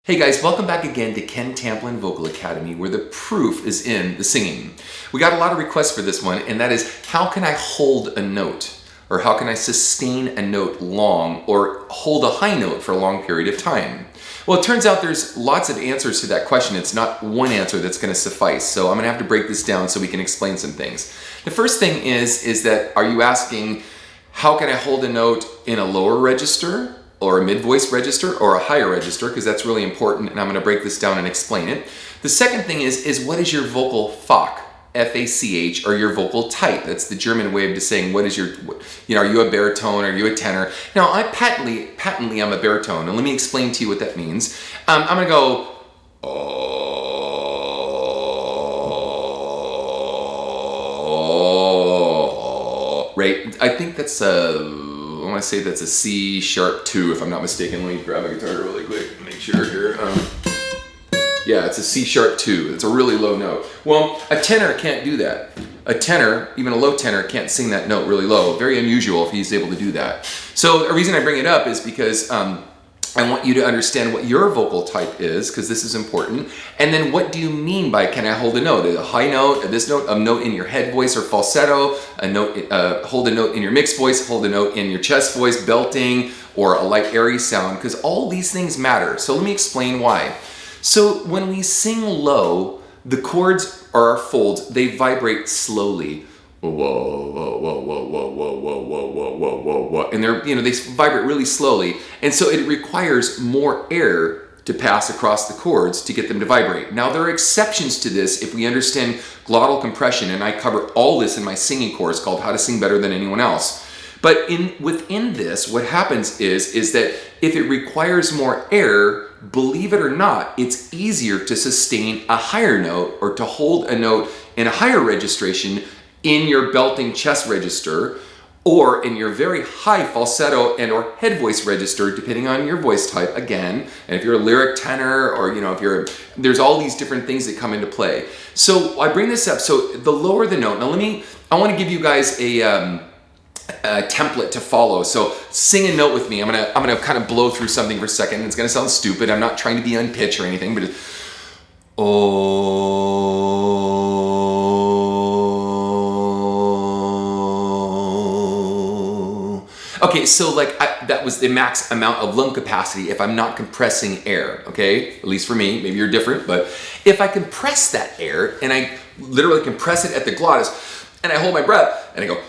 Hey guys, welcome back again to Ken Tamplin Vocal Academy, where the proof is in the singing. We got a lot of requests for this one, and that is, how can I hold a note? Or how can I sustain a note long, or hold a high note for a long period of time? Well, it turns out there's lots of answers to that question. It's not one answer that's going to suffice, so I'm going to have to break this down so we can explain some things. The first thing is that, are you asking, how can I hold a note in a lower register, or a mid-voice register, or a higher register, because that's really important, and I'm going to break this down and explain it. The second thing is what is your vocal Fach, F-A-C-H, or your vocal type? That's the German way of saying what is your, are you a baritone, are you a tenor? Now, I patently I'm a baritone, and let me explain to you what that means. I'm going to go, oh, right? I think that's I want to say that's a C sharp 2, if I'm not mistaken. Let me grab a guitar really quick and make sure here. Yeah, it's a C sharp 2. It's a really low note. Well, a tenor can't do that. A tenor, even a low tenor, can't sing that note really low. Very unusual if he's able to do that. So the reason I bring it up is because I want you to understand what your vocal type is, because this is important. And then what do you mean by, can I hold a note? A high note, this note, a note in your head voice or falsetto, a note, hold a note in your mixed voice, hold a note in your chest voice, belting, or a light airy sound, because all these things matter. So let me explain why. So when we sing low, the chords or our folds, they vibrate slowly. Whoa, whoa, whoa, whoa, whoa, whoa, whoa, whoa, whoa, whoa, whoa, whoa. And they're, they vibrate really slowly. And so it requires more air to pass across the chords to get them to vibrate. Now, there are exceptions to this if we understand glottal compression, and I cover all this in my singing course called How to Sing Better Than Anyone Else. But within this, what happens is that if it requires more air, believe it or not, it's easier to sustain a higher note or to hold a note in a higher registration in your belting chest register, or in your very high falsetto and or head voice register, depending on your voice type, again. And if you're a lyric tenor, or there's all these different things that come into play. So I bring this up, so the lower the note. Now I want to give you guys a template to follow. So sing a note with me. I'm gonna kind of blow through something for a second. It's gonna sound stupid. I'm not trying to be on pitch or anything, but okay, so that was the max amount of lung capacity if I'm not compressing air, okay? At least for me, maybe you're different, but if I compress that air, and I literally compress it at the glottis, and I hold my breath, and I go,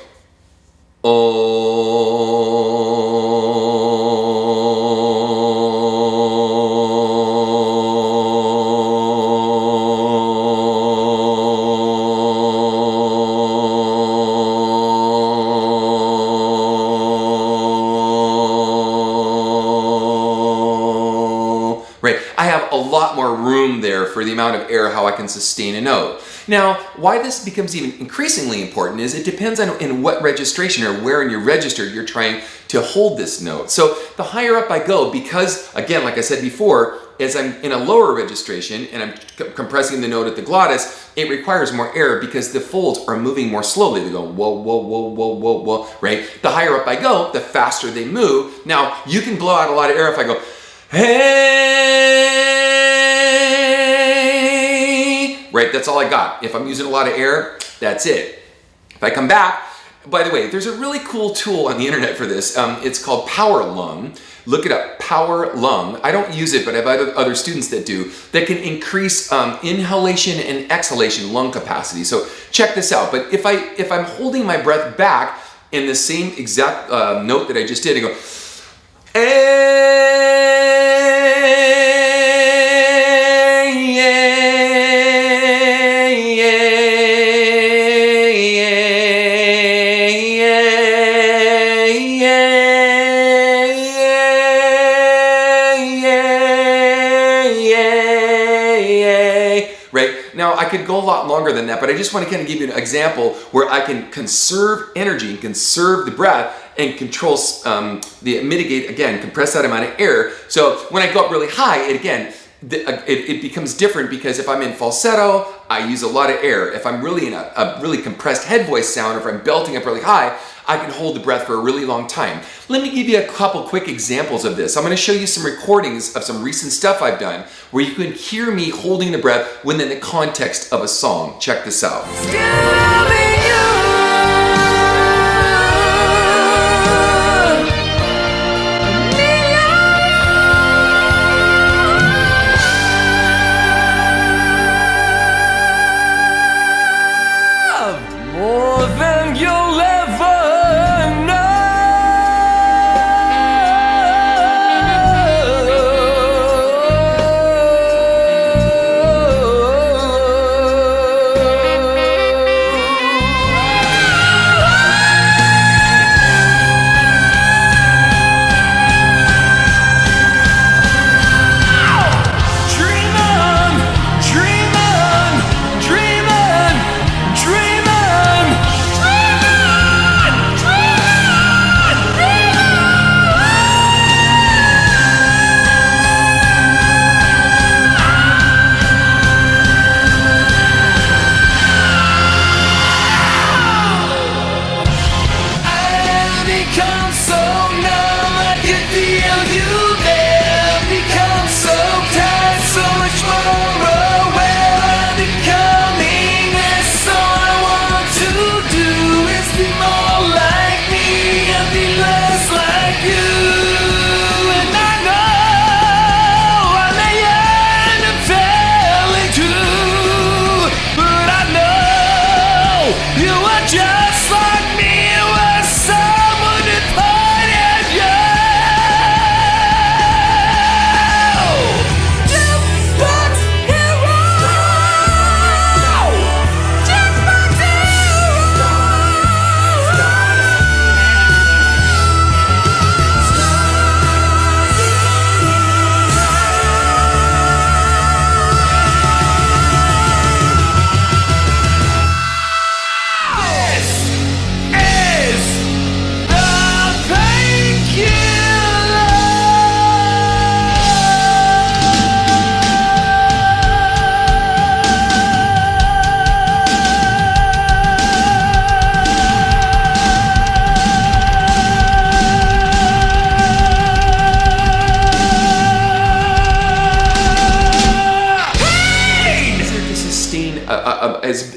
right? I have a lot more room there for the amount of air how I can sustain a note. Now, why this becomes even increasingly important is it depends on in what registration or where in your register you're trying to hold this note. So the higher up I go, because again, like I said before, as I'm in a lower registration and I'm compressing the note at the glottis, it requires more air because the folds are moving more slowly. They go whoa, whoa, whoa, whoa, whoa, whoa, right? The higher up I go, the faster they move. Now, you can blow out a lot of air if I go, hey, right? That's all I got. If I'm using a lot of air, that's it. If I come back, by the way, there's a really cool tool on the internet for this. It's called Power Lung. Look it up, Power Lung. I don't use it, but I have other students that do, that can increase inhalation and exhalation lung capacity. So check this out. But if I'm holding my breath back in the same exact note that I just did, I go, right? Now, I could go a lot longer than that, but I just want to kind of give you an example where I can conserve energy and conserve the breath and control, mitigate, again, compress that amount of air. So when I go up really high, it again, it becomes different because if I'm in falsetto, I use a lot of air. If I'm really in a really compressed head voice sound, or if I'm belting up really high, I can hold the breath for a really long time. Let me give you a couple quick examples of this. I'm going to show you some recordings of some recent stuff I've done where you can hear me holding the breath within the context of a song. Check this out.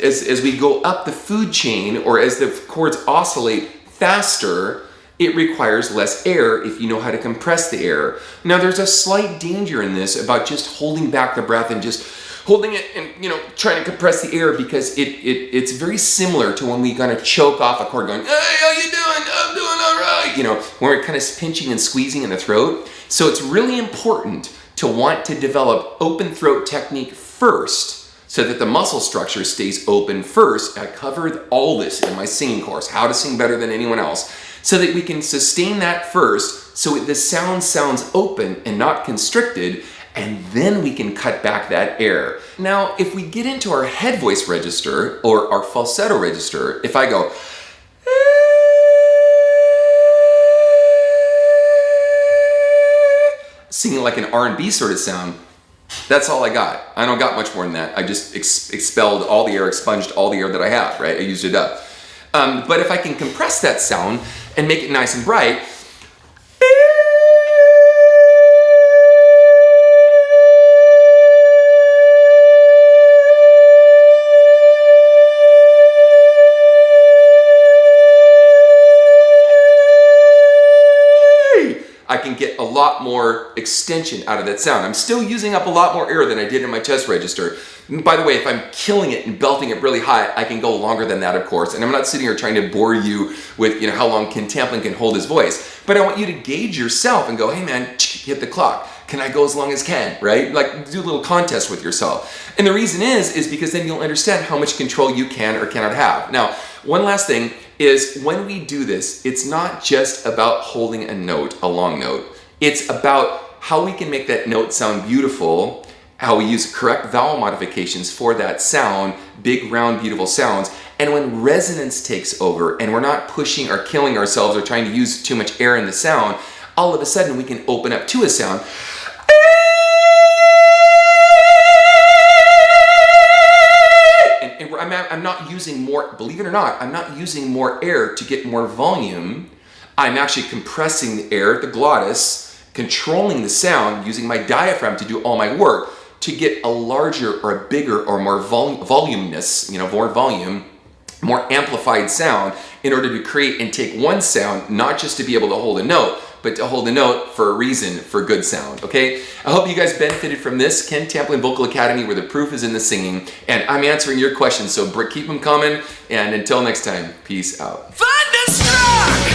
As we go up the food chain, or as the chords oscillate faster, it requires less air if you know how to compress the air. Now there's a slight danger in this about just holding back the breath and just holding it and trying to compress the air, because it's very similar to when we kind of choke off a chord going, hey, how you doing? I'm doing all right. When we're kind of pinching and squeezing in the throat. So it's really important to want to develop open throat technique first, so that the muscle structure stays open first. I covered all this in my singing course, how to sing better than anyone else, so that we can sustain that first, so the sound sounds open and not constricted, and then we can cut back that air. Now, if we get into our head voice register, or our falsetto register, if I go, singing like an R&B sort of sound, that's all I got. I don't got much more than that. I just expelled all the air, expunged all the air that I have, right? I used it up. But if I can compress that sound and make it nice and bright, I can get a lot more extension out of that sound. I'm still using up a lot more air than I did in my chest register. By the way, if I'm killing it and belting it really high, I can go longer than that, of course. And I'm not sitting here trying to bore you with how long Tamplin can hold his voice. But I want you to gauge yourself and go, hey man, hit the clock. Can I go as long as can, right? Like, do a little contest with yourself. And the reason is because then you'll understand how much control you can or cannot have. Now, one last thing is, when we do this, it's not just about holding a note, a long note. It's about how we can make that note sound beautiful, how we use correct vowel modifications for that sound, big, round, beautiful sounds. And when resonance takes over and we're not pushing or killing ourselves or trying to use too much air in the sound, all of a sudden we can open up to a sound I'm not using more, believe it or not, I'm not using more air to get more volume. I'm actually compressing the air, the glottis, controlling the sound using my diaphragm to do all my work to get a larger or a bigger or more voluminous, more volume, more amplified sound in order to create and take one sound, not just to be able to hold a note, but to hold a note for a reason, for good sound, okay? I hope you guys benefited from this. Ken Tamplin Vocal Academy, where the proof is in the singing, and I'm answering your questions, so keep them coming, and until next time, peace out. Thunderstruck!